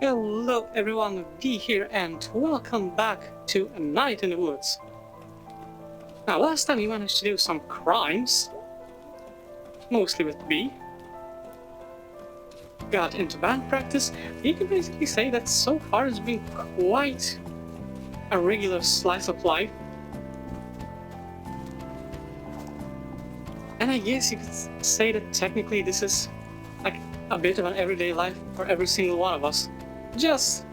Hello everyone, V here and welcome back to A Night in the Woods. Now last time we managed to do some crimes, mostly with B. Got into band practice. You can basically say that so far it's been quite a regular slice of life. And I guess you could say that technically this is like a bit of an everyday life for every single one of us. Just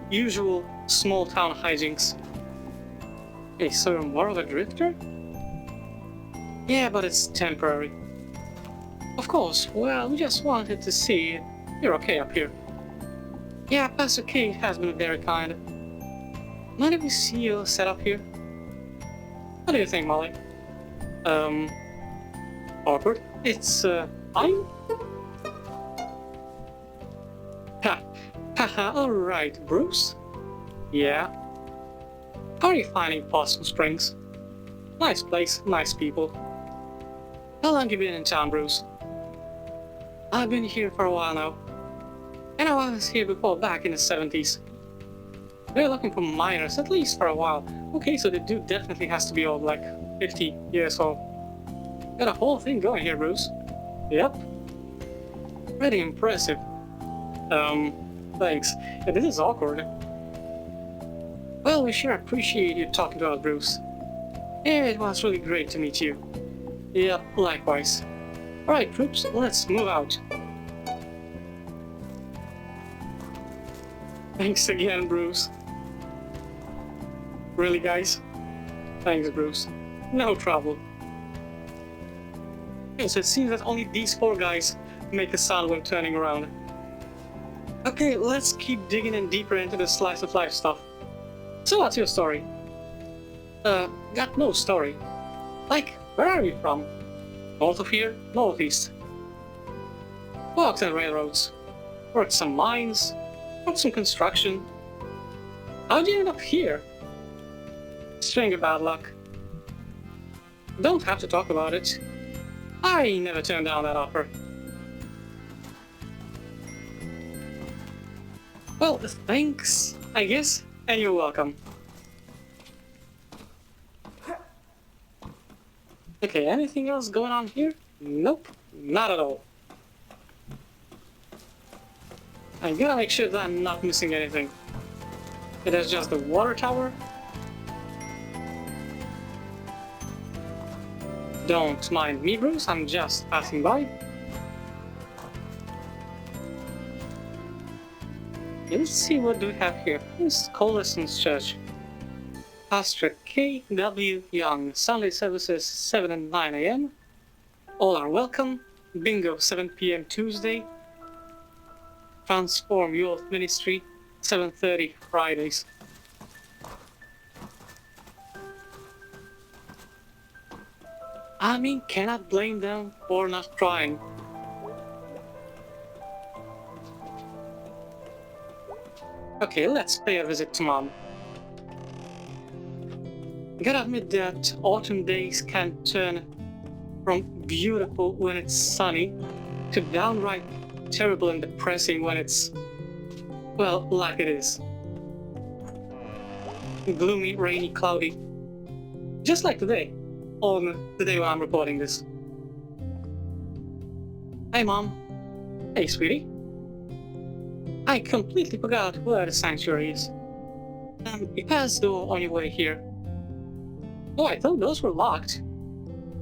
usual small town hijinks. Okay, so you're more of a drifter? Yeah, but it's temporary. Of course, well, we just wanted to see you're okay up here. Yeah, Pastor Kate has been very kind. Mind if we see you set up here? What do you think, Molly? Awkward. It's, fine? Haha, alright, Bruce? Yeah? How are you finding Possum Springs? Nice place, nice people. How long have you been in town, Bruce? I've been here for a while now. And I was here before, back in the 70s. They're looking for miners, at least for a while. Okay, so the dude definitely has to be old, like 50 years old. Got a whole thing going here, Bruce. Yep. Pretty impressive. Thanks. Yeah, this is awkward. Well, we sure appreciate you talking to us, Bruce. Yeah, it was really great to meet you. Yep, likewise. Alright, troops, let's move out. Thanks again, Bruce. Really, guys? Thanks, Bruce. No trouble. Okay, so it seems that only these 4 guys make a sound when turning around. Okay, let's keep digging in deeper into the slice of life stuff. So what's your story? Got no story. Like, where are you from? North of here? Northeast. Walked on railroads. Worked some mines. Worked some construction. How'd you end up here? String of bad luck. Don't have to talk about it. I never turned down that offer. Well, thanks, I guess, and you're welcome. Okay, anything else going on here? Nope, not at all. I gotta make sure that I'm not missing anything. It is just the water tower. Don't mind me, Bruce, I'm just passing by. Let's see what do we have here. This is Coleson's Church. Pastor K.W. Young. Sunday services 7 and 9 a.m. All are welcome. Bingo 7 p.m. Tuesday. Transform Youth Ministry 7:30 Fridays. I mean, cannot blame them for not trying. Okay, let's pay a visit to Mom. Gotta admit that autumn days can turn from beautiful when it's sunny to downright terrible and depressing when it's, well, like it is. Gloomy, rainy, cloudy. Just like today, on the day when I'm recording this. Hey, Mom. Hey, sweetie. I completely forgot where the sanctuary is. You passed the door on your way here. Oh, I thought those were locked.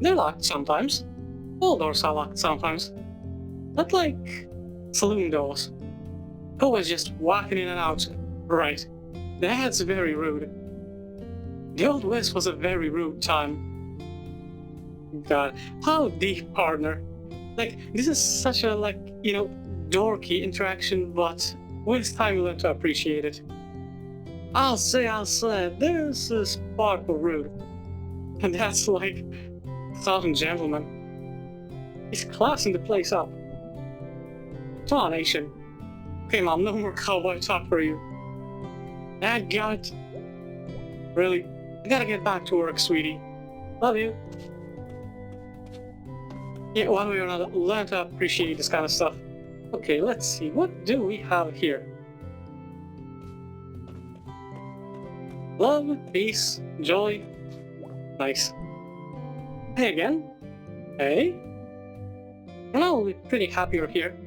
They're locked sometimes. All doors are locked sometimes. Not like saloon doors. Always just walking in and out. Right. That's very rude. The Old West was a very rude time. God, how deep, partner. Like, this is such a, like, you know, dorky interaction, but with time you learn to appreciate it. I'll say, there's a spark of rude. And that's like Southern gentleman. He's classing the place up. Come on, Nation. Okay, Mom, no more cowboy talk for you. I got it. Really? I gotta get back to work, sweetie. Love you. Yeah, one way or another, learn to appreciate this kind of stuff. Okay, let's see, what do we have here? Love, peace, joy. Nice. Hey again. Hey? Well, we're pretty happy you're here.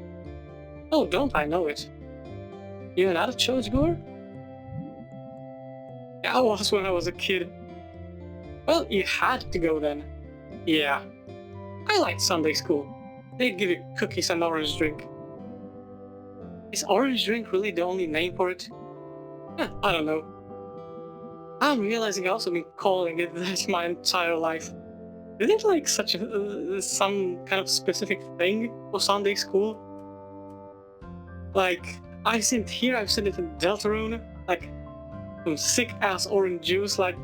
Oh, don't I know it? You're not a churchgoer? Yeah, I was when I was a kid. Well, you had to go then. Yeah. I liked Sunday school. They'd give you cookies and orange drink. Is orange drink really the only name for it? I don't know. I'm realizing I've also been calling it that my entire life. Is it like such a some kind of specific thing for Sunday school? Like, I've seen it here, I've seen it in Deltarune, like, some sick-ass orange juice, like...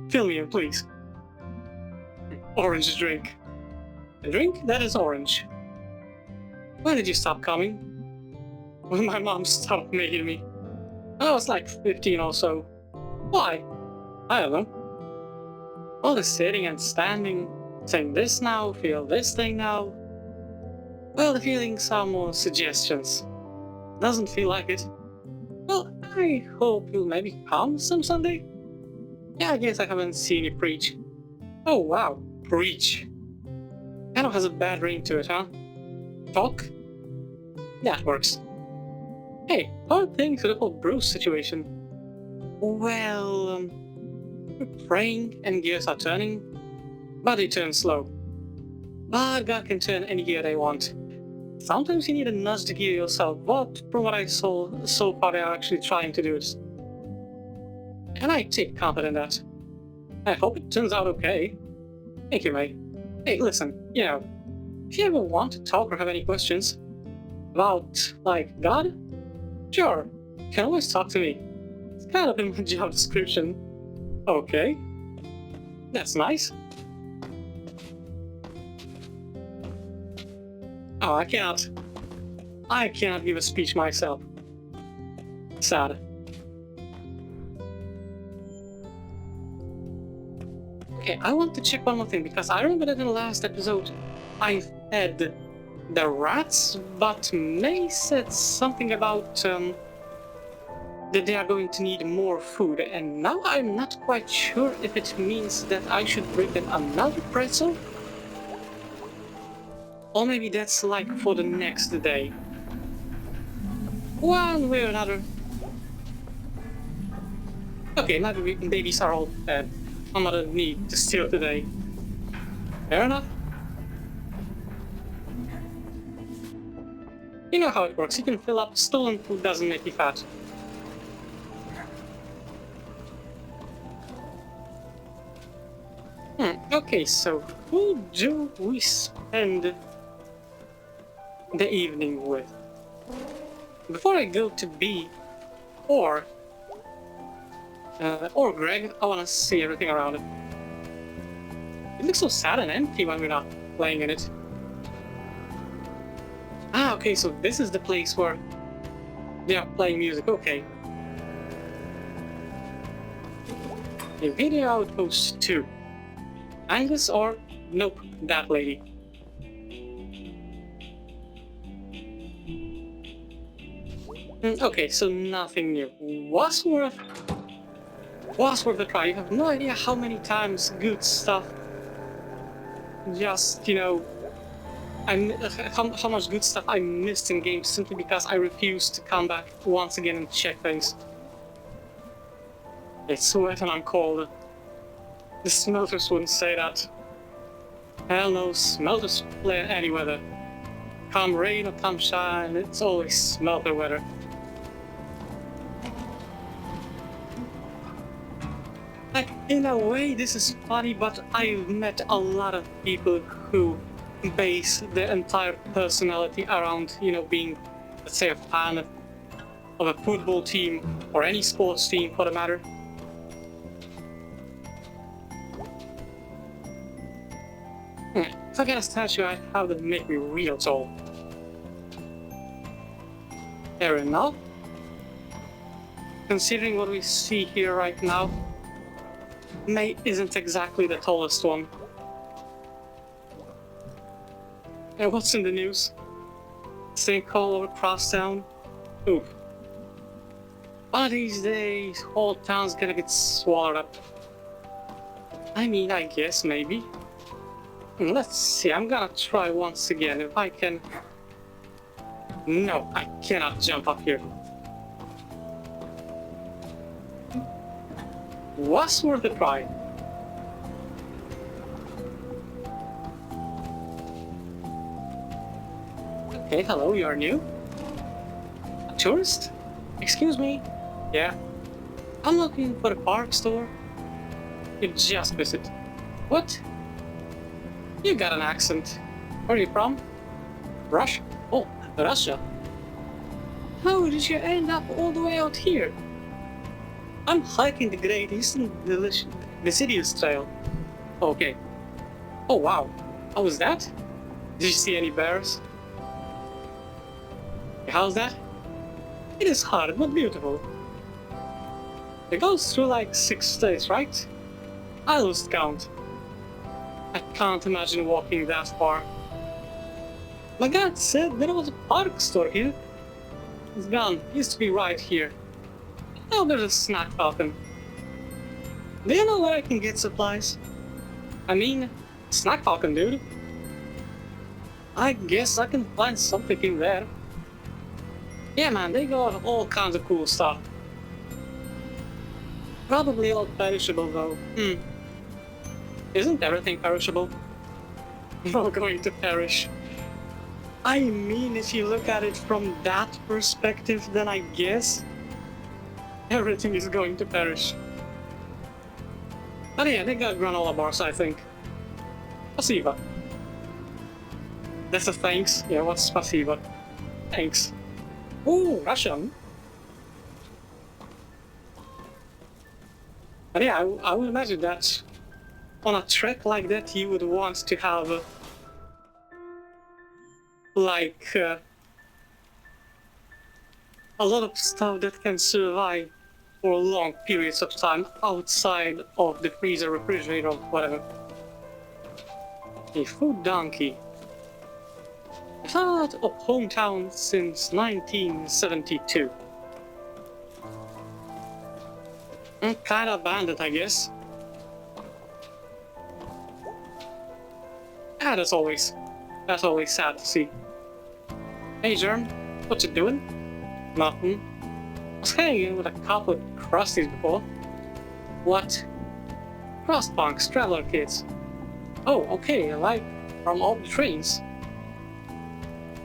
Fill me in, please. Orange drink. A drink that is orange. When did you stop coming? When my mom stopped making me. I was like 15 or so. Why? I don't know. All the sitting and standing, saying this now, feel this thing now. Well, the feelings are more suggestions. Doesn't feel like it. Well, I hope you'll maybe come some Sunday. Yeah, I guess I haven't seen you preach. Oh wow, preach. Kind of has a bad ring to it, huh? Talk? That works. Hey, how are things with the whole Bruce situation? Well, we're praying and gears are turning, but they turn slow. But God can turn any gear they want. Sometimes you need a nudge to gear yourself, but from what I saw so far they are actually trying to do it. And I take comfort in that. I hope it turns out okay. Thank you, mate. Hey, listen, if you ever want to talk or have any questions about, like, God, sure, you can always talk to me. It's kind of in my job description. Okay. That's nice. Oh, I cannot give a speech myself. Sad. Okay, I want to check one more thing, because I remember that in the last episode I fed the rats, but May said something about that they are going to need more food, and now I'm not quite sure if it means that I should bring them another pretzel? Or maybe that's like for the next day. One way or another. Okay, now the babies are all fed. I'm gonna need to steal today. Fair enough. You know how it works, you can fill up, stolen food doesn't make you fat. Okay, so who do we spend the evening with? Before I go to B, or Greg, I wanna see everything around it. It looks so sad and empty when we're not playing in it. Ah, okay, so this is the place where they are playing music, okay. A video outpost 2. Angus or... nope, that lady. Okay, so nothing new. Was worth a try. You have no idea how many times good stuff just, how much good stuff I missed in games simply because I refused to come back once again and check things. It's wet and I'm cold. The smelters wouldn't say that. Hell no, smelters play in any weather. Come rain or come shine, it's always smelter weather. Like, in a way this is funny, but I've met a lot of people who base their entire personality around, being, let's say, a fan of a football team, or any sports team for the matter. If I get a statue, I'd have them make me real tall. Fair enough. Considering what we see here right now, May isn't exactly the tallest one. And what's in the news? Sinkhole over Crosstown? Oof. One of these days, whole town's gonna get swallowed up. I mean, I guess, maybe. Let's see, I'm gonna try once again if I can... No, I cannot jump up here. Was worth a try. Okay, hello, you're new? A tourist? Excuse me? Yeah. I'm looking for a park store. You just visit. What? You got an accent. Where are you from? Russia? Oh, Russia. How did you end up all the way out here? I'm hiking the Great Eastern Deciduous Trail. Okay. Oh wow. How was that? Did you see any bears? How's that? It is hard but beautiful. It goes through like 6 states, right? I lost count. I can't imagine walking that far. My guide said there was a park store here. It's gone. Used to be right here. Now there's a snack fountain. Do you know where I can get supplies? I mean, snack fountain, dude. I guess I can find something in there. Yeah man, they got all kinds of cool stuff. Probably all perishable though. Isn't everything perishable? We're all going to perish. I mean, if you look at it from that perspective, then I guess everything is going to perish. But yeah, they got granola bars, I think. Spasiba. That's a thanks. Yeah, what's spasiba? Thanks. Ooh, Russian. But yeah, I would imagine that on a trek like that you would want to have a lot of stuff that can survive for long periods of time outside of the freezer, refrigerator, or whatever. A food donkey. I've out of hometown since 1972. Kinda abandoned, I guess. Ah, that's always sad to see. Hey Germ, what you doing? Nothing. I was hanging with a couple of crusties before. What? Crustpunks, traveler kids. Oh, okay, like from all the trains.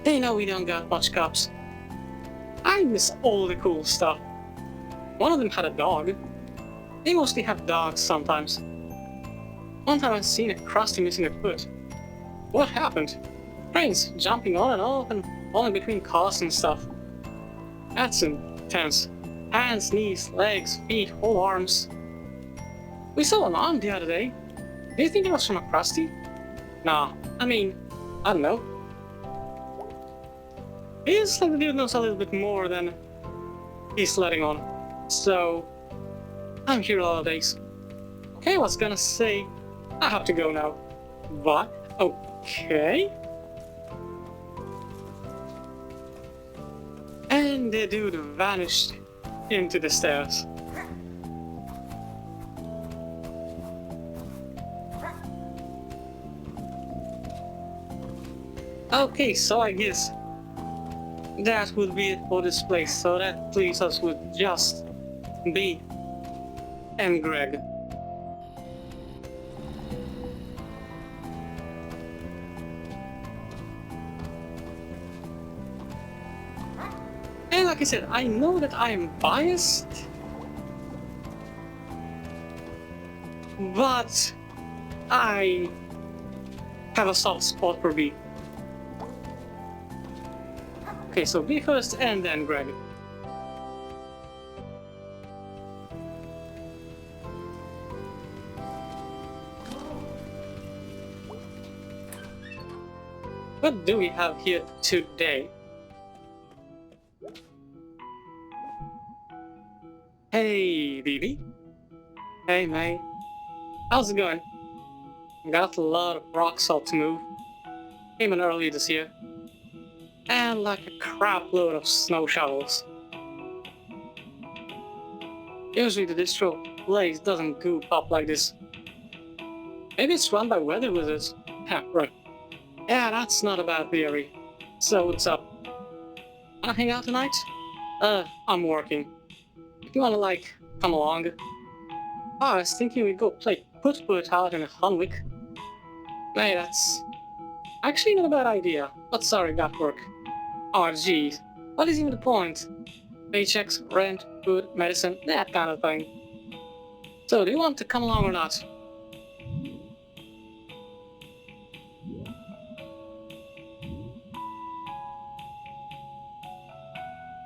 They know we don't got much cops. I miss all the cool stuff. One of them had a dog. They mostly have dogs sometimes. One time I seen a crusty missing a foot. What happened? Trains jumping on and off and falling between cars and stuff. That's intense. Hands, knees, legs, feet, whole arms. We saw an arm the other day. Do you think it was from a crusty? Nah, I mean, I don't know. Feels like the dude knows a little bit more than he's letting on. So, I'm here all days. Okay, I was gonna say, I have to go now. But, okay. And the dude vanished into the stairs. Okay, so I guess that would be it for this place. So that leaves us with just B and Greg. And like I said, I know that I am biased, but I have a soft spot for B. Okay, so B first and then Greg. What do we have here today? Hey, BB. Hey, mate. How's it going? Got a lot of rock salt to move. Came in early this year. And like a crap load of snow shovels. Usually the distro place doesn't goop up like this. Maybe it's run by weather wizards. Ha, right. Yeah, that's not a bad theory. So what's up? Wanna hang out tonight? I'm working. If you wanna, like, come along. Oh, I was thinking we'd go play put out in Hunwick. Hey, that's actually not a bad idea, but sorry, got work. Oh, geez. What is even the point? Paychecks, rent, food, medicine, that kind of thing. So, do you want to come along or not?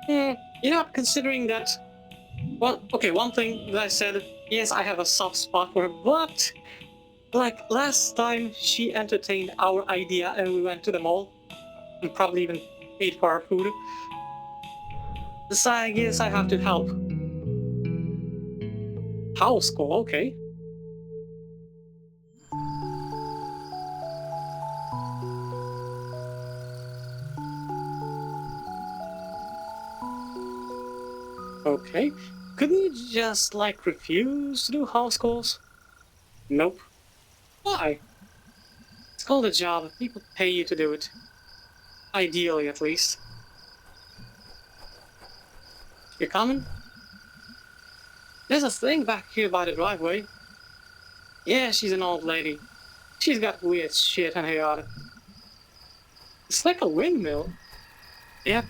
You know, considering that... Well, okay, one thing that I said, yes, I have a soft spot for her, but... Like, last time she entertained our idea and we went to the mall, and probably even paid for our food. So I guess I have to help. House call, okay. Okay. Couldn't you just, like, refuse to do house calls? Nope. Why? It's called a job. People pay you to do it. Ideally, at least. You coming? There's a thing back here by the driveway. Yeah, she's an old lady. She's got weird shit in her yard. It's like a windmill. Yep.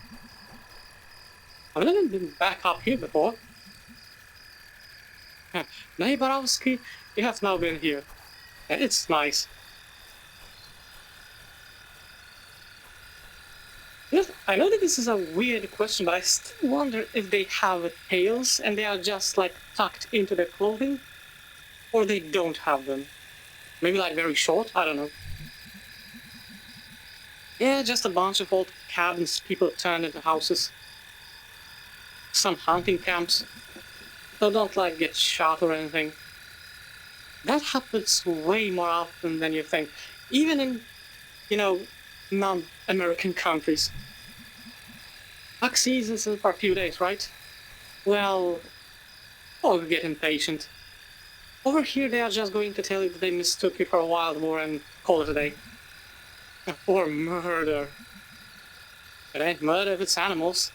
I've never been back up here before. Neighborowski, you have now been here. It's nice. Yes, I know that this is a weird question, but I still wonder if they have tails and they are just like tucked into their clothing, or they don't have them. Maybe like very short, I don't know. Yeah, just a bunch of old cabins people turned into houses. Some hunting camps. So don't like get shot or anything. That happens way more often than you think. Even in, you know, non-American countries. Duck season's in for a few days, right? Well, I'll get impatient. Over here they are just going to tell you that they mistook you for a wild boar and call it a day. Or murder. It ain't murder if it's animals.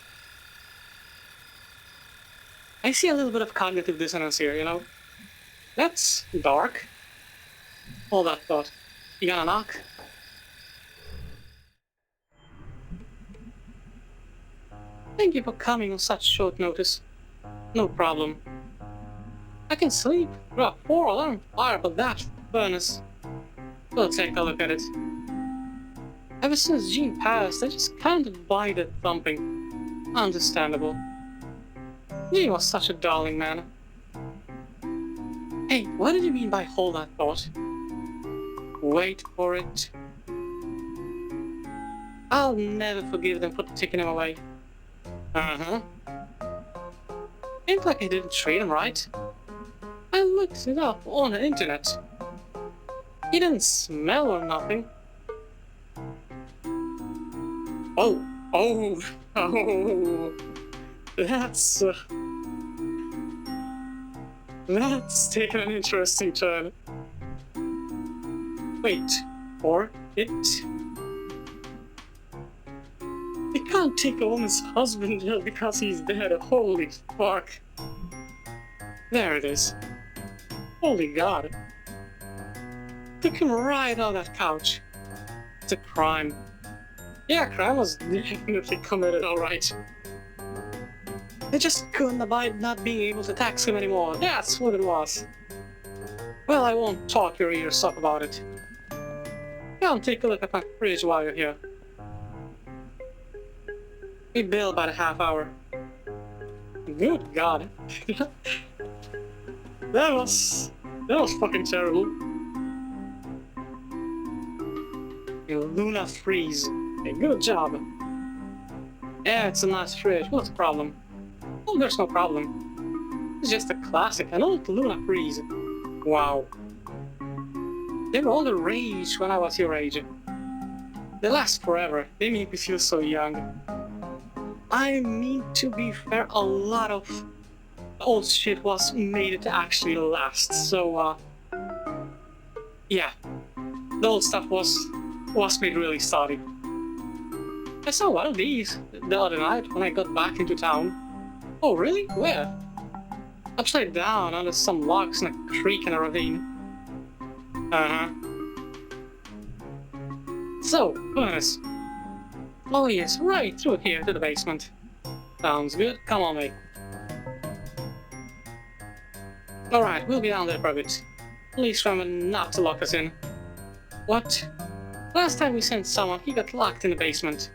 I see a little bit of cognitive dissonance here, you know? That's dark. Hold that thought. You gonna knock? Thank you for coming on such short notice. No problem. I can sleep through a 4-alarm fire, but that furnace. We'll take a look at it. Ever since Jean passed, I just can't abide that thumping. Understandable. Jean was such a darling, man. Hey, what did you mean by hold that thought? Wait for it. I'll never forgive them for taking him away. Uh-huh. Ain't like I didn't treat him right. I looked it up on the internet. He didn't smell or nothing. Oh, oh, oh. That's taken an interesting turn. Wait, or it... You can't take a woman's husband just because he's dead. Holy fuck. There it is. Holy god. Took him right on that couch. It's a crime. Yeah, crime was definitely committed, alright. They just couldn't abide not being able to tax him anymore. That's what it was. Well, I won't talk your ears off about it. Come take a look at my fridge while you're here. We bill about a half hour. Good god. That was fucking terrible. Luna Freeze. Hey, good job. Yeah, it's a nice fridge. What's the problem? Oh, there's no problem. It's just a classic, an old Luna Freeze. Wow. They were all the rage when I was your age. They last forever. They make me feel so young. I mean, to be fair, a lot of old shit was made to actually last, so yeah. The old stuff was made really sturdy. I saw one of these the other night when I got back into town. Oh really? Where? Upside down under some logs in a creek in a ravine. Uh-huh. So, furnace. Oh yes, right through here to the basement. Sounds good. Come on, mate. Alright, we'll be down there for a bit. Please remember not to lock us in. What? Last time we sent someone, he got locked in the basement.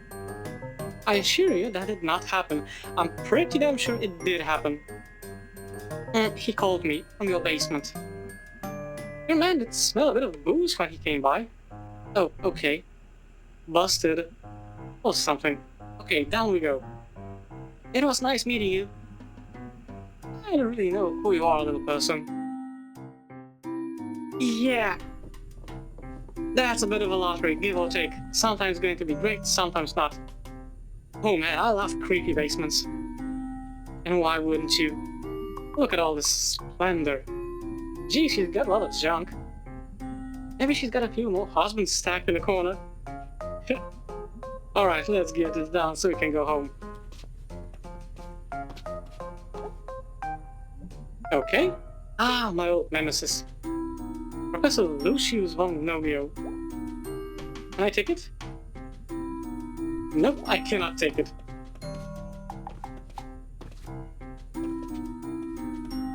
I assure you that did not happen. I'm pretty damn sure it did happen. He called me from your basement. Your man did smell a bit of booze when he came by. Oh, okay. Busted. Or something. Okay, down we go. It was nice meeting you. I don't really know who you are, little person. Yeah. That's a bit of a lottery, give or take. Sometimes going to be great, sometimes not. Oh man, I love creepy basements. And why wouldn't you? Look at all this splendor. Gee, she's got a lot of junk. Maybe she's got a few more husbands stacked in the corner. Alright, let's get this done so we can go home. Okay. Ah, my old nemesis. Professor Lucius von Novio. Can I take it? Nope, I cannot take it.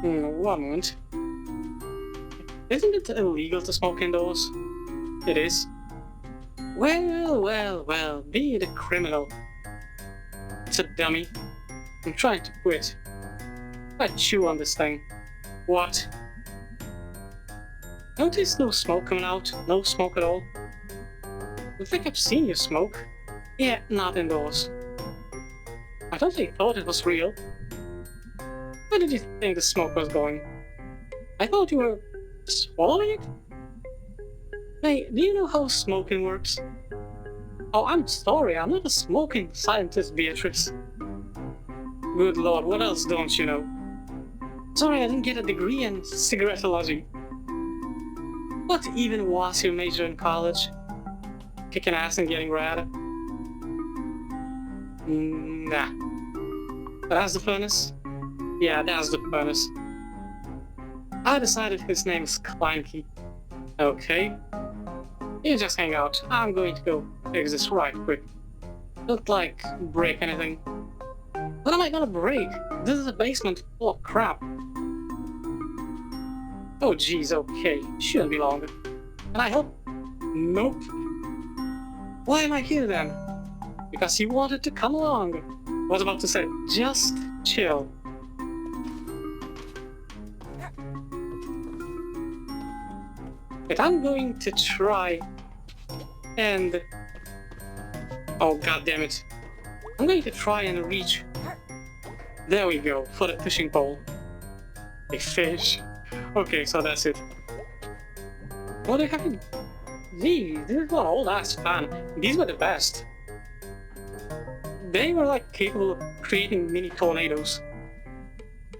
One moment. Isn't it illegal to smoke indoors? It is. Well, well, well, be it a criminal. It's a dummy. I'm trying to quit. I chew on this thing. What? Notice no smoke coming out? No smoke at all? I think I've seen you smoke. Yeah, not indoors. I totally thought it was real. Where did you think the smoke was going? I thought you were swallowing it? Hey, do you know how smoking works? Oh, I'm sorry, I'm not a smoking scientist, Beatrice. Good lord, what else don't you know? Sorry, I didn't get a degree in cigarettology. What even was your major in college? Kicking ass and getting rad? Nah. That's the furnace? Yeah, that's the furnace. I decided his name's Clanky. Okay. You just hang out. I'm going to go fix this right quick. Don't like break anything. What am I gonna break? This is a basement full of crap. Oh jeez, okay. Shouldn't be long. Can I help? Nope. Why am I here then? Because you wanted to come along. Was about to say, just chill. But I'm going to try and... Oh god damn it. I'm going to try and reach... There we go, for the fishing pole. A fish. Okay, so that's it. What do you have in... These is what old ass fan. These were the best. They were like capable of creating mini tornadoes.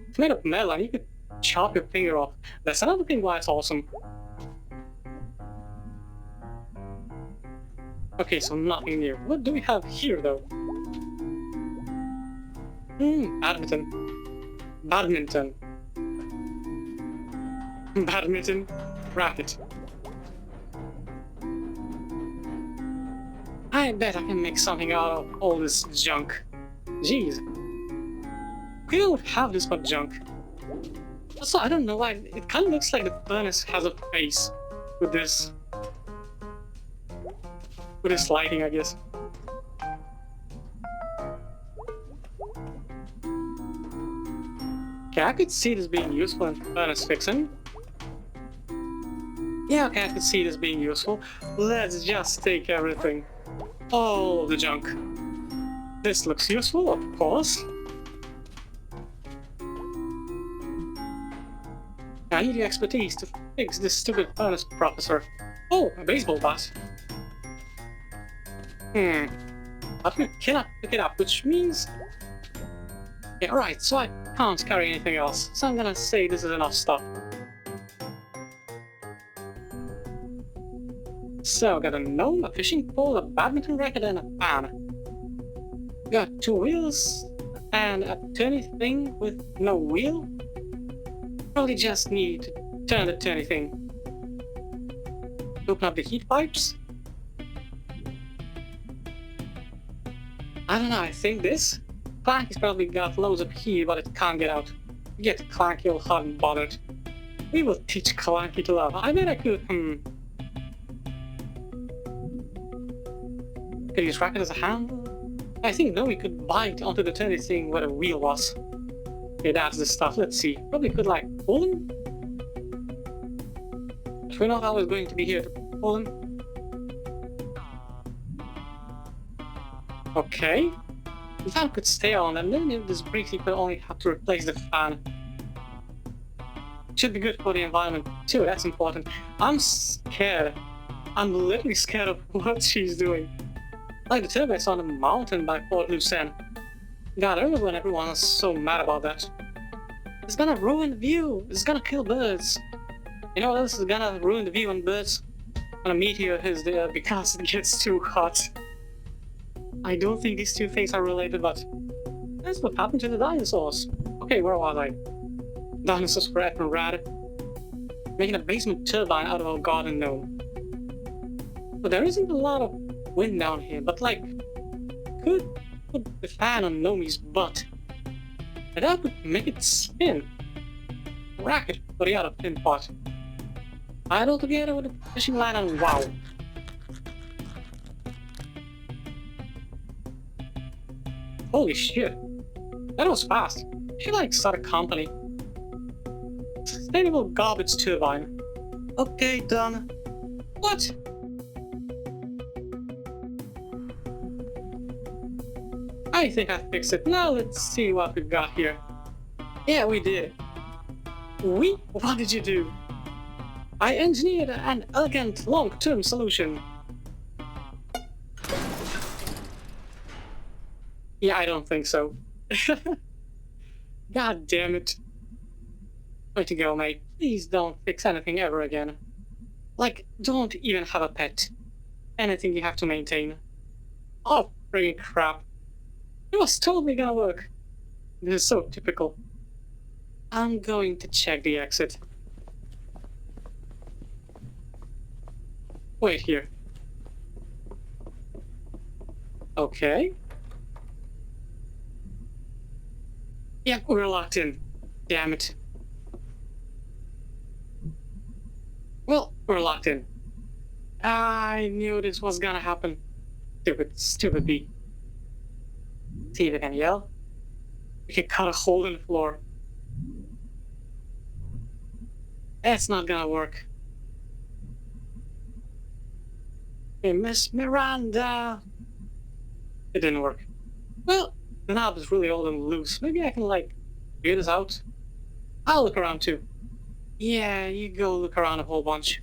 It's made of metal and you could chop your finger off. That's another thing why it's awesome. Okay, so nothing new. What do we have here though? Badminton. Badminton. Badminton. Racket. I bet I can make something out of all this junk. Jeez. We don't have this much junk. Also, I don't know why, it kind of looks like the furnace has a face with this. With this lighting, I guess. Okay, I could see this being useful in furnace fixing. Yeah, okay, I could see this being useful. Let's just take everything. All the junk. This looks useful, of course. I need your expertise to fix this stupid furnace, Professor. Oh, a baseball bat. But we cannot pick it up, which means... Yeah, right, so I can't carry anything else, so I'm gonna say this is enough stuff. So, got a gnome, a fishing pole, a badminton racket, and a fan. Got 2 wheels, and a turny thing with no wheel? Probably just need to turn the turny thing. Open up the heat pipes. I don't know, I think this? Clanky's probably got loads of heat, but it can't get out. Get Clanky all hot and bothered. We will teach Clanky to love. I bet I could, Could use racket as a handle? I think no, we could bite onto the turny thing where the wheel was. Okay, that's the stuff. Let's see. Probably could, like, pull him? But we're not always going to be here to pull him. Okay. The fan could stay on, and then if this breaks, you could only have to replace the fan. Should be good for the environment too, that's important. I'm scared. I'm literally scared of what she's doing. Like the turbines on the mountain by Port Lucerne. God, I remember when everyone was so mad about that. It's gonna ruin the view. It's gonna kill birds. You know what else is gonna ruin the view on birds? When a meteor hits there because it gets too hot. I don't think these two things are related, but that's what happened to the dinosaurs. Okay, where was I? Dinosaurs were effing rad. Making a basement turbine out of our garden gnome. But there isn't a lot of wind down here, but like, could put the fan on Nomi's butt. And that would make it spin. Racket for the other pin pot. Add all together with a fishing line and wow. Holy shit. That was fast. She like started a company. Sustainable garbage turbine. Okay, done. What? I think I fixed it. Now let's see what we've got here. Yeah, we did. What did you do? I engineered an elegant long-term solution. Yeah, I don't think so. God damn it. Way to go, mate. Please don't fix anything ever again. Like, don't even have a pet. Anything you have to maintain. Oh, friggin' crap. It was totally gonna work. This is so typical. I'm going to check the exit. Wait here. Okay. Yep, we're locked in. Damn it. Well, we're locked in. I knew this was gonna happen. Stupid bee. See if I can yell. We can cut a hole in the floor. That's not gonna work. Hey, Miss Miranda! It didn't work. Well, the knob is really old and loose. Maybe I can, like, figure this out. I'll look around too. Yeah, you go look around a whole bunch.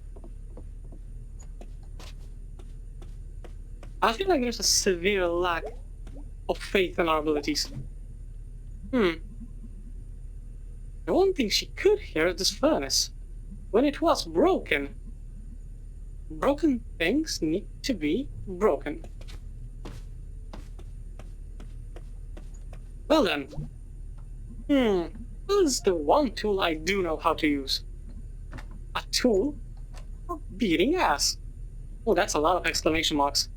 I feel like there's a severe lack of faith in our abilities. The one thing she could hear is this furnace. When it was broken. Broken things need to be broken. Well then. What is the one tool I do know how to use? A tool for beating ass. Oh, that's a lot of exclamation marks.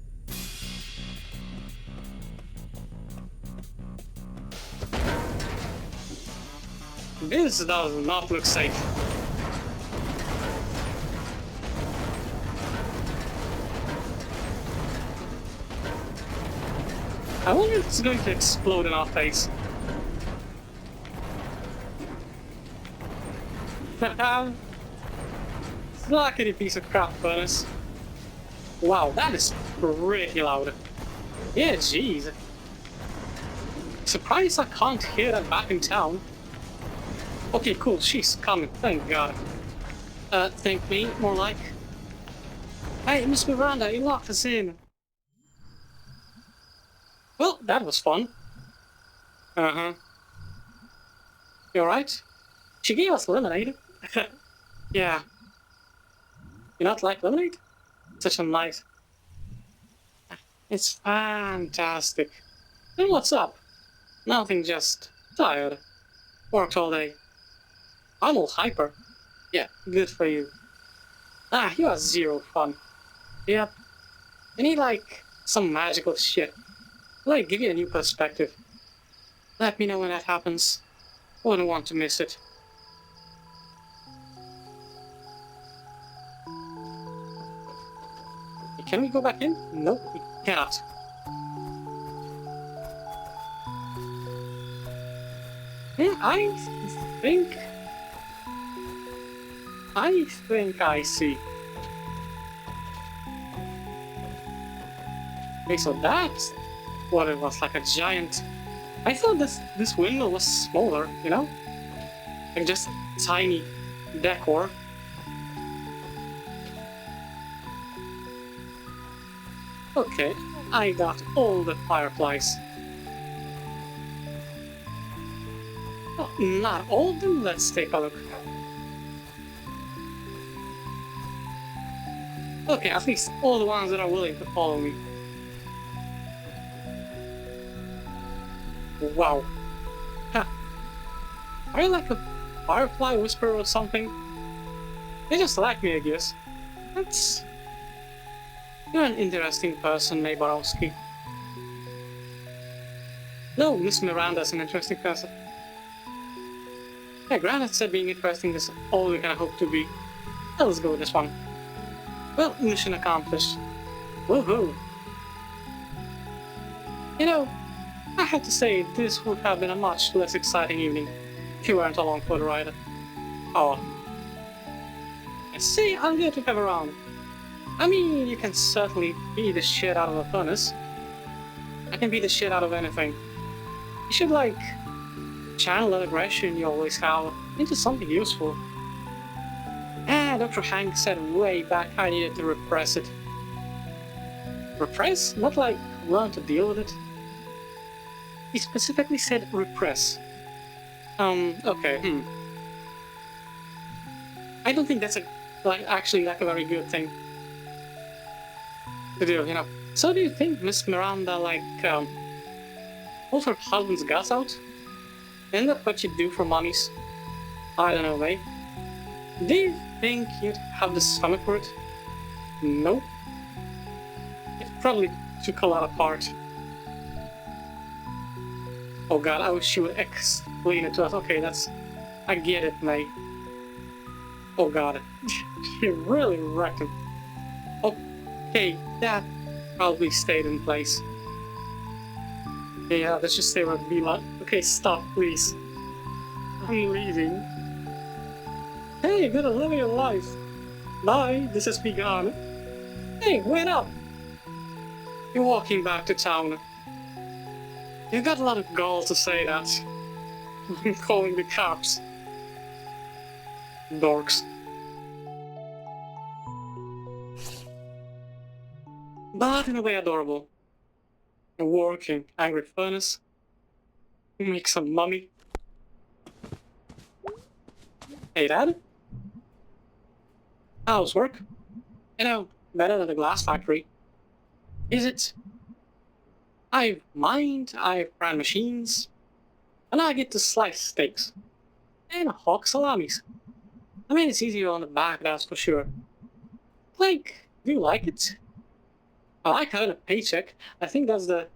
This does not look safe. I wonder if it's going to explode in our face. Slackety piece of crap furnace. Wow, that is pretty loud. Yeah, jeez. Surprised I can't hear that back in town. Okay, cool, she's coming, thank God. Thank me, more like. Hey, Miss Miranda, you locked us in. Well, that was fun. Uh-huh. You alright? She gave us lemonade. Yeah. You not like lemonade? Such a nice. It's fantastic. Then what's up? Nothing, just tired. Worked all day. I'm all hyper. Yeah, good for you. Ah, you are zero fun. Yep. You need like some magical shit. Like give you a new perspective. Let me know when that happens. Wouldn't want to miss it. Can we go back in? Nope, we cannot. I think... I see. Okay, so that's what it was, like a giant... I thought this window was smaller, you know? Like just tiny decor. Okay, I got all the fireflies. Oh, not all of them? Let's take a look. Okay, at least all the ones that are willing to follow me. Wow. Huh. Are you like a firefly whisperer or something? They just like me, I guess. That's... You're an interesting person, May Borowski. No, Miss Miranda's an interesting person. Yeah, Granite said being interesting is all we can hope to be. Well, let's go with this one. Well, mission accomplished. Woohoo! You know, I have to say, this would have been a much less exciting evening if you weren't along for the ride. Oh. See, I'm here to have around. I mean, you can certainly beat the shit out of a furnace. I can beat the shit out of anything. You should, like, channel that aggression you always have into something useful. Dr. Hank said way back I needed to repress it. Repress? Not like learn to deal with it. He specifically said repress. Okay, I don't think that's actually a very good thing to do, you know. So do you think Miss Miranda, pulled her husband's guts out? Isn't that what you do for mummies? I don't know, mate. Do you think you'd have the stomach for it? Nope. It probably took a lot apart. Oh god, I wish she would explain it to us. Okay, I get it, mate. Oh god. She really wrecked him. Okay, that probably stayed in place. Yeah, let's just stay where we like. Okay, stop, please. I'm leaving. Hey, you gotta live your life. Bye, this has begun. Hey, wait up! You're walking back to town. You got a lot of gall to say that. I'm calling the cops. Dorks. But in a way adorable. A working angry furnace. Make some money. Hey, Dad? How's work? You know, better than the glass factory. Is it? I've mined, I've ran machines, and I get to slice steaks. And hawk salamis. I mean, it's easier on the back, that's for sure. Like, do you like it? I like having a paycheck. I think that's the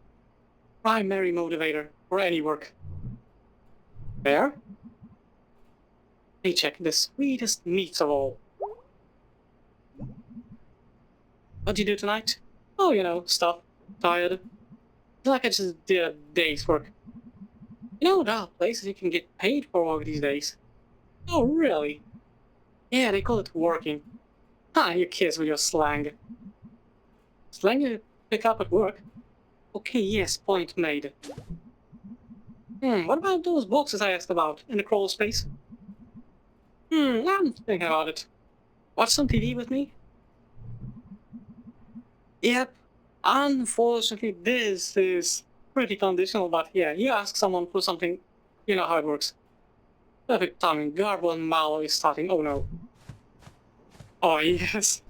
primary motivator for any work. Fair? Paycheck, the sweetest meat of all. What'd you do tonight? Oh, you know, stuff. Tired. I feel like I just did a day's work. You know, there are places you can get paid for work these days. Oh, really? Yeah, they call it working. Ah, you kids with your slang. Slang you pick up at work? Okay, yes, point made. What about those boxes I asked about in the crawl space? I'm thinking about it. Watch some TV with me? Yep. Unfortunately, this is pretty conditional, but yeah, you ask someone for something, you know how it works. Perfect timing. Garble and Mallow is starting. Oh no. Oh yes.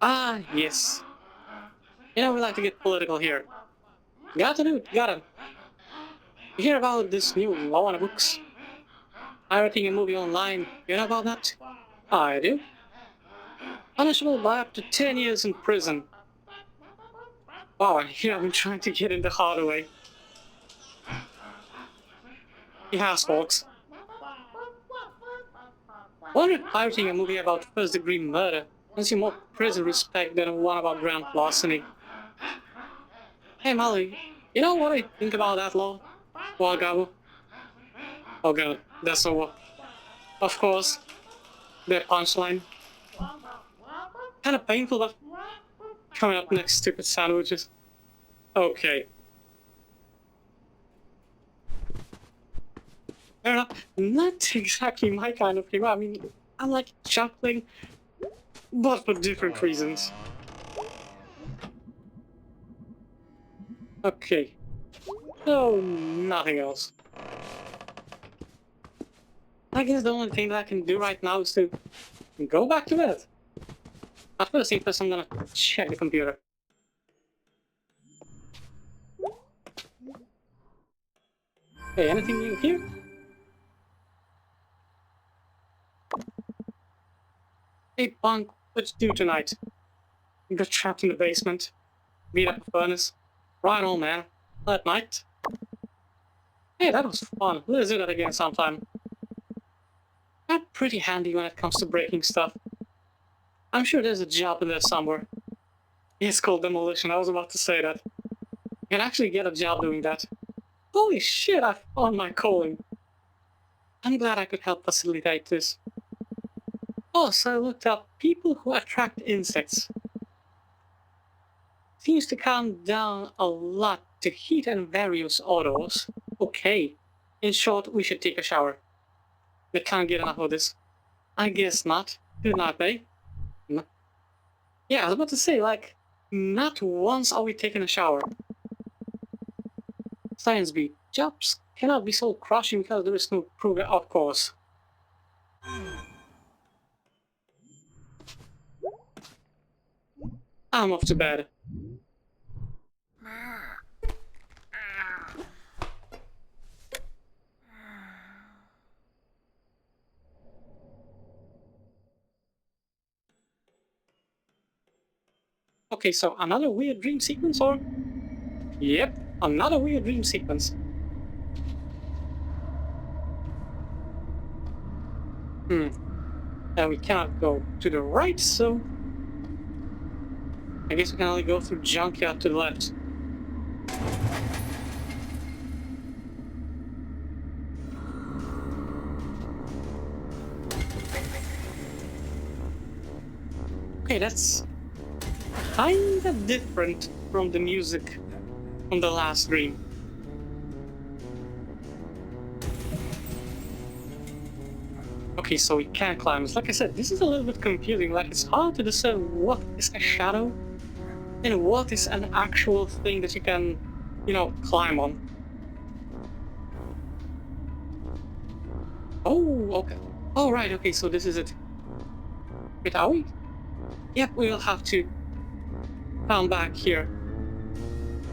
Ah, yes. You know, we like to get political here. Gotta do it, gotta. You hear about this new law on the books? Pirating a movie online, you know about that? I do. Punishable by up to 10 years in prison. Wow, and here I've been trying to get in the harder way. He has, folks. Wonder if pirating a movie about first-degree murder earns you more prison respect than one about grand larceny. Hey Molly, you know what I think about that law? Well, Gabo. Oh god, that's over. Of course, the punchline. Kinda painful, but coming up next, stupid sandwiches. Okay. Fair enough. Not exactly my kind of humor. I mean, I like chuckling, but for different reasons. Okay. So, nothing else. I guess the only thing that I can do right now is to go back to bed. At first, I'm gonna check the computer. Hey, anything new here? Hey, punk, what'd you do tonight? You got trapped in the basement, beat up a furnace. Right on, man. That night? Hey, that was fun. Let's do that again sometime. I'm pretty handy when it comes to breaking stuff. I'm sure there's a job in there somewhere. It's called demolition. I was about to say that. You can actually get a job doing that. Holy shit, I found my calling. I'm glad I could help facilitate this. Also, I looked up people who attract insects. Seems to calm down a lot to heat and various odors. Okay. In short, we should take a shower. We can't get enough of this. I guess not. Good night, babe. No. Yeah, I was about to say, like, not once are we taking a shower. Science beat. Jobs cannot be so crushing because there is no progress, of course. I'm off to bed. Okay, so another weird dream sequence, or? Yep, another weird dream sequence. And we cannot go to the right, so I guess we can only go through junkyard to the left. Okay, that's kinda different from the music from the last dream. Okay, so we can climb. Like I said, this is a little bit confusing. Like, it's hard to discern what is a shadow and what is an actual thing that you can, you know, climb on. Oh, okay. Oh, right, okay, so this is it. Wait, are we? Yep, we'll have to come back here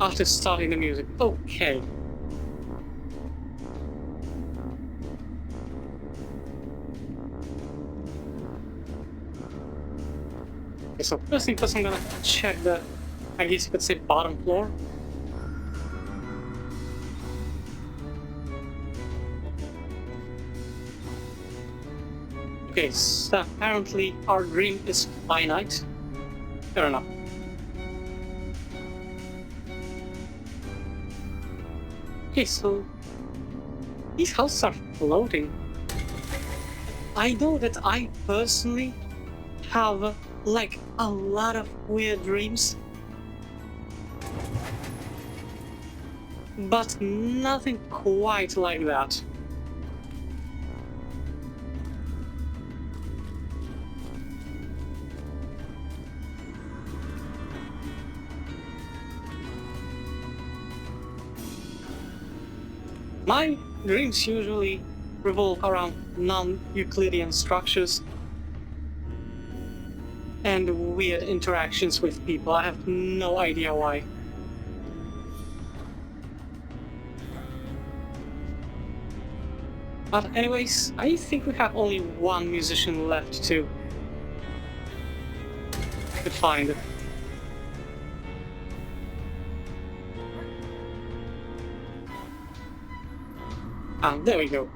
after starting the music. Okay. Okay, so first thing first, I'm gonna check the, I guess you could say, bottom floor. Okay, so apparently our dream is finite. Fair enough. Okay, so these houses are floating. I know that I personally have like a lot of weird dreams, but nothing quite like that. My dreams usually revolve around non-Euclidean structures and weird interactions with people. I have no idea why. But anyways, I think we have only one musician left to find. Ah, there we go.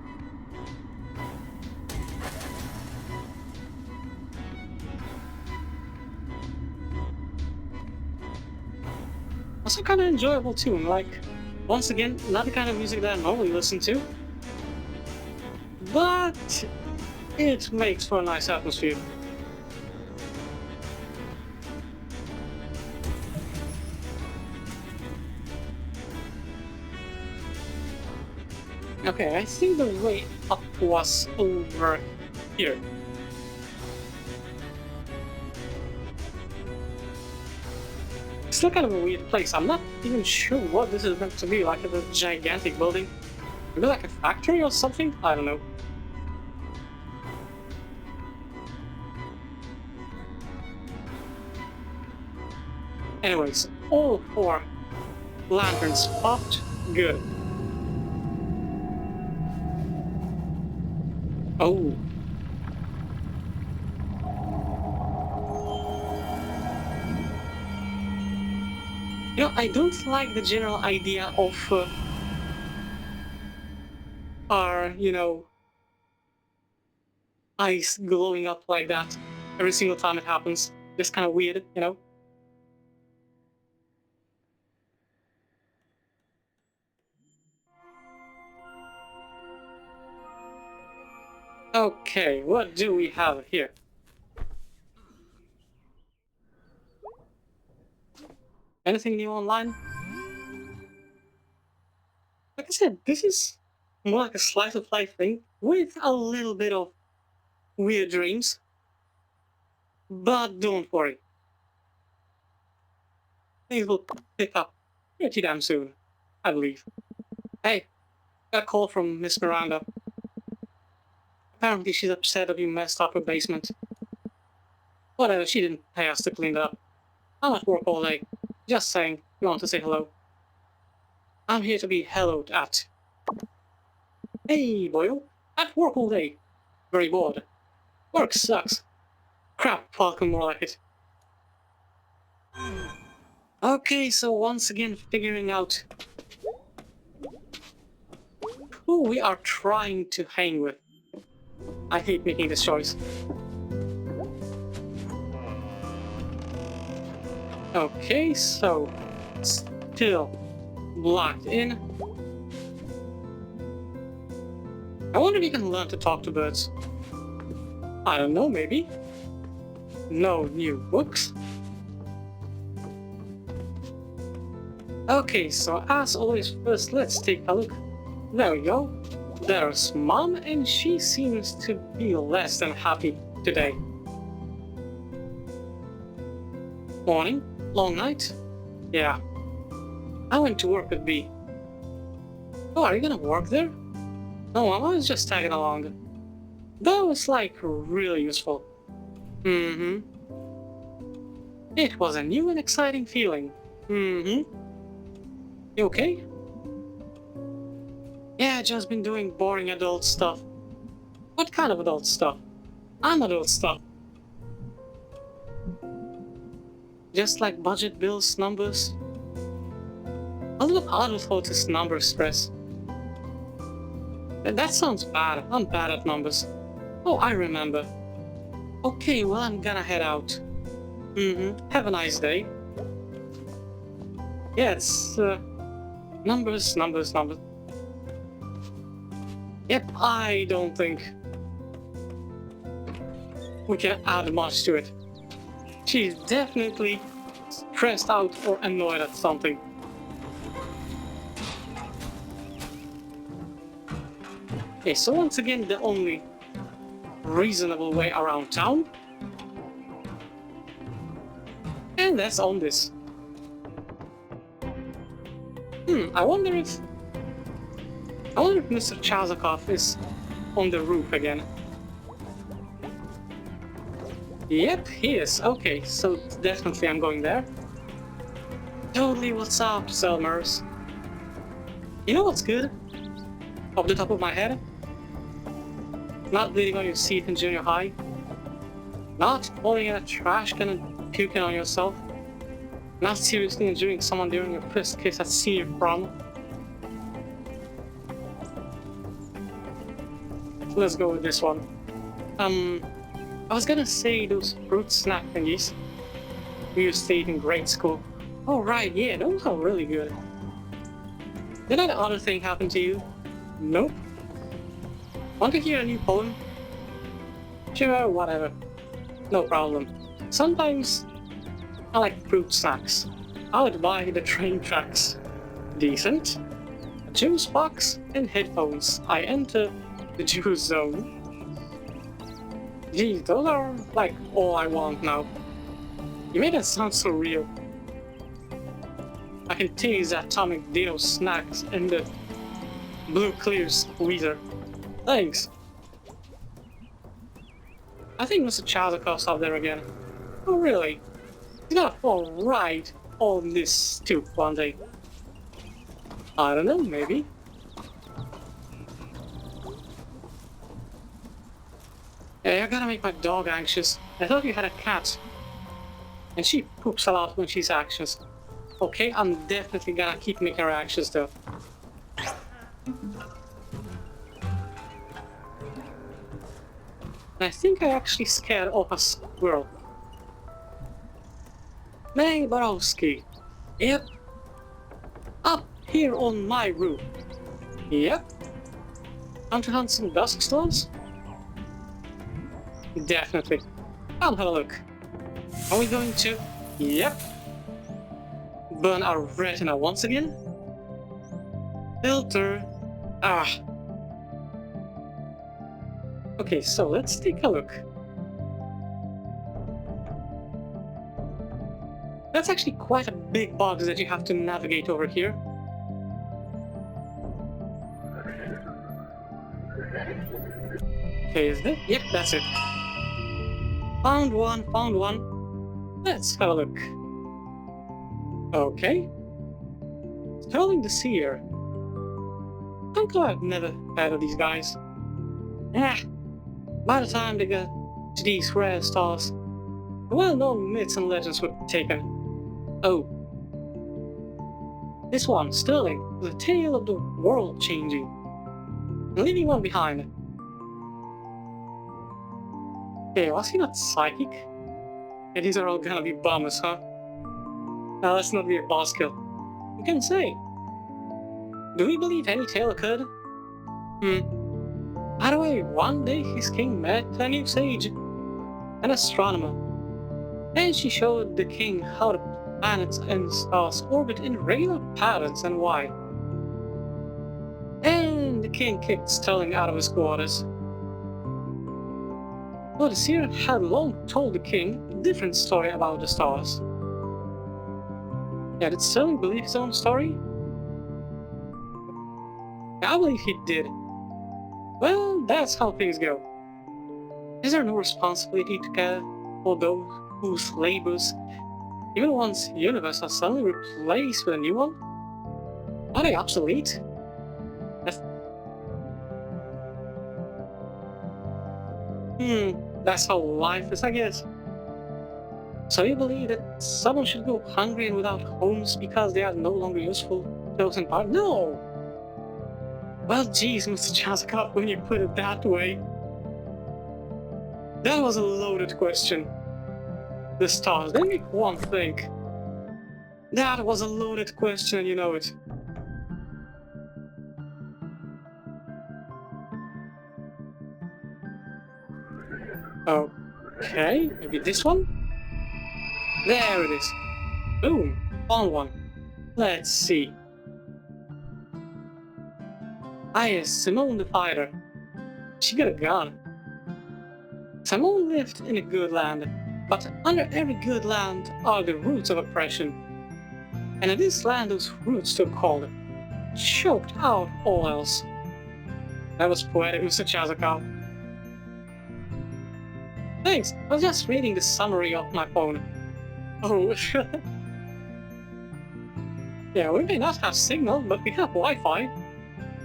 Also kind of enjoyable tune, like, once again, not the kind of music that I normally listen to, but it makes for a nice atmosphere. Okay, I think the way up was over here. Still kind of a weird place. I'm not even sure what this is meant to be, like a gigantic building. Maybe like a factory or something? I don't know. Anyways, all 4 lanterns popped. Good. Oh. You know, I don't like the general idea of our, eyes glowing up like that every single time it happens. Just kind of weird, you know? Okay, what do we have here? Anything new online? Like I said, this is more like a slice of life thing with a little bit of weird dreams. But don't worry. Things will pick up pretty damn soon, I believe. Hey, got a call from Miss Miranda. Apparently she's upset that we messed up her basement. Whatever, she didn't pay us to clean it up. I'm at work all day. Just saying, you want to say hello? I'm here to be helloed at. Hey, boyo. At work all day. Very bored. Work sucks. Crap, welcome more like it. Okay, so once again figuring out who we are trying to hang with. I hate making this choice. Okay, so still blocked in. I wonder if you can learn to talk to birds. I don't know, maybe. No new books. Okay, so as always, first let's take a look. There we go. There's Mom, and she seems to be less than happy today. Morning. Long night? Yeah. I went to work with B. Oh, are you gonna work there? No, I was just tagging along. That was like really useful. Mm-hmm. It was a new and exciting feeling. Mm-hmm. You okay? Yeah, just been doing boring adult stuff. What kind of adult stuff? I'm adult stuff. Just like budget bills, numbers. A lot of adulthood is number stress. That sounds bad. I'm bad at numbers. Oh, I remember. Okay, well, I'm gonna head out. Have a nice day. Yeah, it's numbers. Yep, I don't think we can add much to it. She's definitely stressed out or annoyed at something. Okay, so once again, the only reasonable way around town. And that's on this. I wonder if I wonder if Mr. Chazakov is on the roof again. Yep, he is. Okay, so definitely I'm going there. Totally, what's up, Selmers? You know what's good? Off the top of my head? Not bleeding on your seat in junior high. Not falling in a trash can and puking on yourself. Not seriously injuring someone during your first kiss at senior prom. Let's go with this one. I was gonna say those fruit snack thingies we used to eat in grade school. Oh right, yeah, those are really good. Did that other thing happen to you? Nope. Want to hear a new poem? Sure, whatever. No problem. Sometimes I like fruit snacks. I would buy the train tracks. Decent. A juice box and headphones. I enter the juice zone. Geez, those are like all I want now. You made that sound so real. I can taste the atomic Dino snacks and the blue clear squeezer. Thanks. I think Mr. Chazakov's up there again. Oh really? He's gonna fall right on this stoop one day. I don't know, maybe. Yeah, I gotta make my dog anxious. I thought you had a cat. And she poops a lot when she's anxious. Okay, I'm definitely gonna keep making her anxious though. And I think I actually scared off a squirrel. May Borowski. Yep. Up here on my roof. Yep. Want to hunt some dusk storms? Definitely. I'll have a look. Are we going to? Yep. Burn our retina once again? Filter. Ah. Okay, so let's take a look. That's actually quite a big box that you have to navigate over here. Okay, is it? Yep, that's it. Found one, found one. Let's have a look. Okay. Sterling the Seer. I'm glad I've never heard of these guys. By the time they get to these rare stars, the well-known myths and legends were taken. Oh. This one, Sterling, was a tale of the world changing, and leaving one behind. Okay, was he not psychic? And these are all gonna be bummers, huh? Now let's not be a buzzkill. Who can say? Do we believe any tale occurred? Either way, one day his king met a new sage, an astronomer, and she showed the king how the planets and stars orbit in regular patterns and why. And the king kicked Sterling out of his quarters. But the seer had long told the king a different story about the stars. Yeah, did Sterling believe his own story? I believe he did. Well, that's how things go. Is there no responsibility to care for those whose labors, even one's universe, are suddenly replaced with a new one? Are they obsolete? That's how life is, I guess. So you believe that someone should go hungry and without homes because they are no longer useful to those in power? No! Well, geez, Mr. Chazakov, when you put it that way. That was a loaded question. The stars, they make one think. That was a loaded question and you know it. Okay, maybe this one? There it is. Boom, found one. Let's see. Ah yes, Simone the Fighter. She got a gun. Simone lived in a good land, but under every good land are the roots of oppression. And in this land those roots took hold, choked out all else. That was poetic, Mr. Chazakov. Thanks, I was just reading the summary of my phone. Oh, yeah, we may not have signal, but we have Wi-Fi.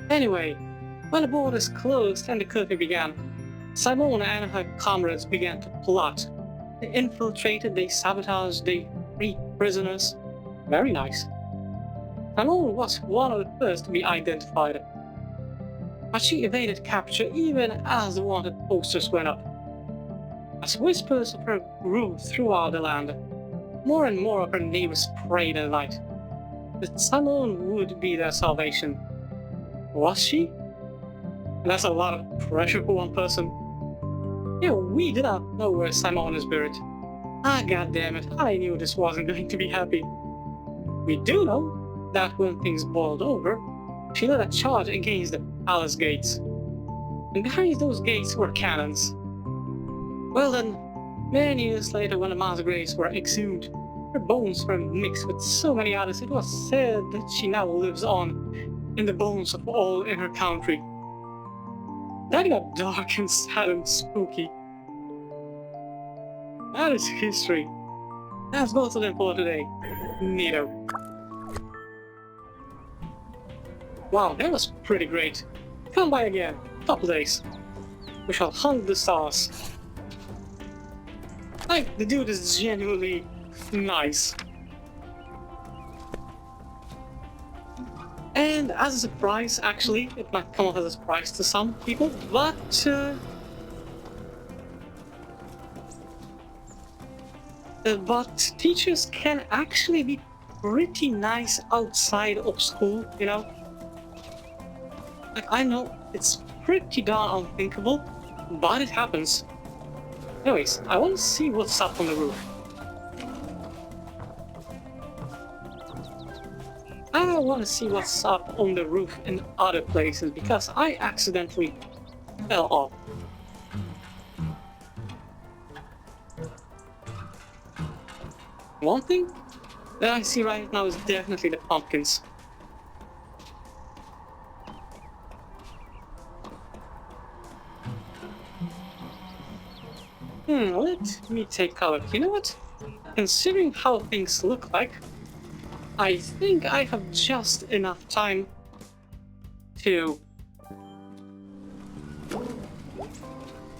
Anyway, when the borders closed and the curfew began, Simone and her comrades began to plot. They infiltrated, they sabotaged, they freed prisoners. Very nice. Simone was one of the first to be identified, but she evaded capture even as the wanted posters went up. As whispers of her grew throughout the land, more and more of her neighbors prayed in the night that Simone would be their salvation. Was she? That's a lot of pressure for one person. Yeah, we did not know where Simone is buried. Ah, goddammit, I knew this wasn't going to be happy. We do know that when things boiled over, she led a charge against the palace gates. And behind those gates were cannons. Well then, many years later when the mass graves were exhumed, her bones were mixed with so many others, it was said that she now lives on in the bones of all in her country. That got dark and sad and spooky. That is history. That's both of them for today. Neato. Wow, that was pretty great. Come by again. Couple days. We shall hunt the stars. Like, the dude is genuinely nice. And as a surprise, actually, it might come off as a surprise to some people, but teachers can actually be pretty nice outside of school, you know? Like, I know it's pretty darn unthinkable, but it happens. Anyways, I want to see what's up on the roof. I want to see what's up on the roof in other places because I accidentally fell off. One thing that I see right now is definitely the pumpkins. Let me take a look. You know what? Considering how things look like, I think I have just enough time to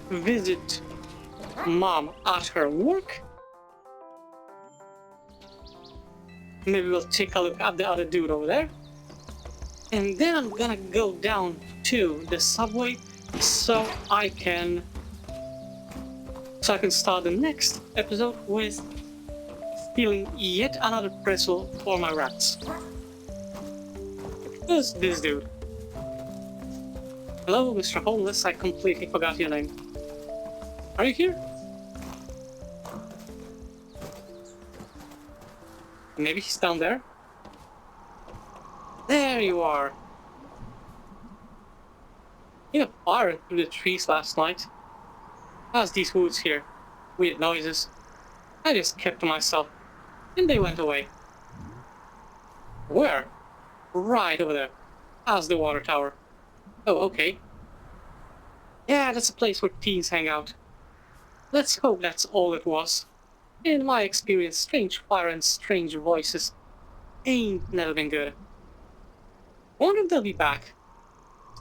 visit Mom at her work. Maybe we'll take a look at the other dude over there. And then I'm gonna go down to the subway so I can start the next episode with stealing yet another pretzel for my rats. Who's this dude? Hello, Mr. Homeless, I completely forgot your name. Are you here? Maybe he's down there? There you are! You have fired through the trees last night. How's these woods here? Weird noises. I just kept to myself. And they went away. Where? Right over there. How's the water tower? Oh, okay. Yeah, that's a place where teens hang out. Let's hope that's all it was. In my experience, strange fire and strange voices ain't never been good. Wonder if they'll be back.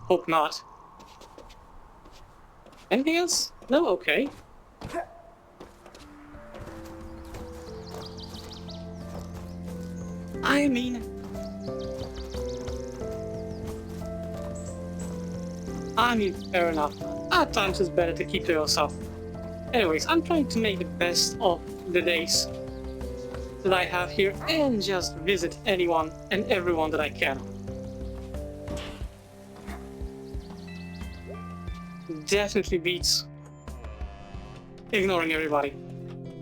Hope not. Anything else? No? Okay. I mean, fair enough. At times it's better to keep to yourself. Anyways, I'm trying to make the best of the days that I have here and just visit anyone and everyone that I can. Definitely beats ignoring everybody.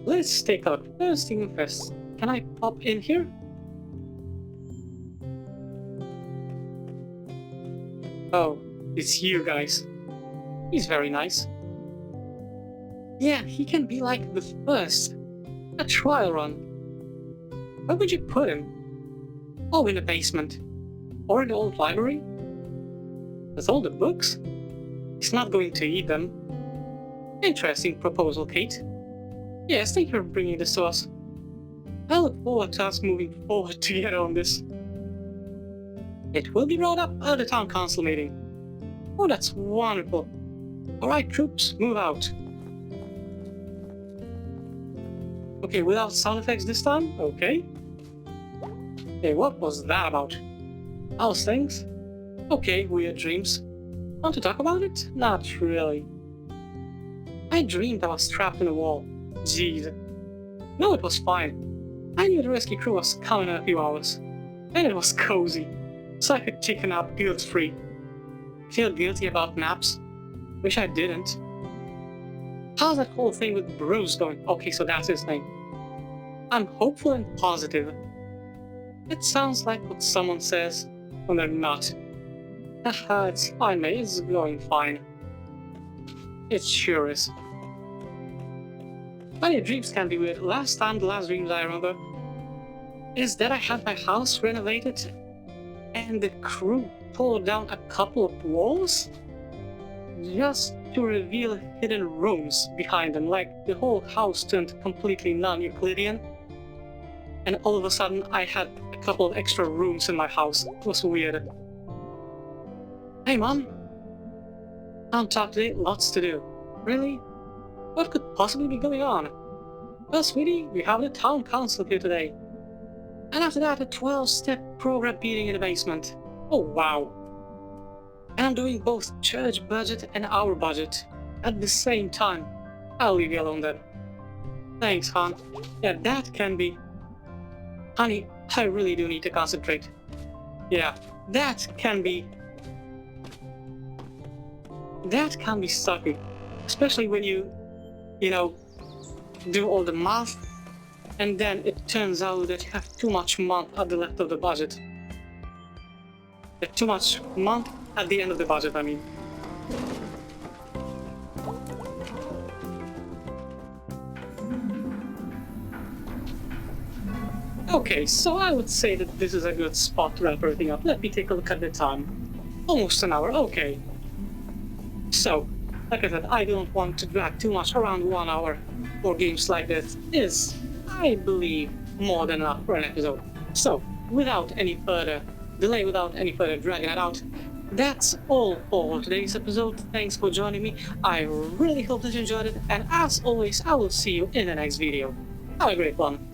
Let's take a look. First thing first, can I pop in here? Oh, it's you guys. He's very nice. Yeah, he can be like the first. A trial run. Where would you put him? Oh, in the basement. Or in the old library? With all the books? He's not going to eat them. Interesting proposal, Kate. Yes, thank you for bringing this to us. I look forward to us moving forward together on this. It will be brought up at the town council meeting. Oh, that's wonderful. Alright, troops, move out. Okay, without sound effects this time? Okay. Hey, what was that about? How's things? Okay, weird dreams. Want to talk about it? Not really. I dreamed I was trapped in a wall. Jeez. No, it was fine. I knew the rescue crew was coming in a few hours. And it was cozy, so I could take a nap guilt-free. Feel guilty about naps? Wish I didn't. How's that whole thing with Bruce going? Okay, so that's his name. I'm hopeful and positive. It sounds like what someone says when they're not. Haha, it's fine, mate. It's going fine. It sure is. Funny dreams can be weird. The last dreams I remember is that I had my house renovated and the crew pulled down a couple of walls just to reveal hidden rooms behind them. Like the whole house turned completely non-Euclidean, and all of a sudden I had a couple of extra rooms in my house. It was weird. Hey Mom, on top today, lots to do. Really? What could possibly be going on? Well, sweetie, we have the town council here today. And after that, a 12-step program meeting in the basement. Oh wow. And I'm doing both church budget and our budget at the same time. I'll leave you alone then. Thanks, hon. Yeah, that can be... Honey, I really do need to concentrate. Yeah, that can be sucky. Especially when you do all the math, and then it turns out that you have too much month at the left of the budget. Too much month at the end of the budget, I mean. Okay, so I would say that this is a good spot to wrap everything up. Let me take a look at the time. Almost an hour, okay. So, like I said, I don't want to drag too much. Around 1 hour for games like this is, I believe, more than enough for an episode. So, without any further delay, without any further dragging it out, that's all for today's episode. Thanks for joining me. I really hope that you enjoyed it, and as always, I will see you in the next video. Have a great one.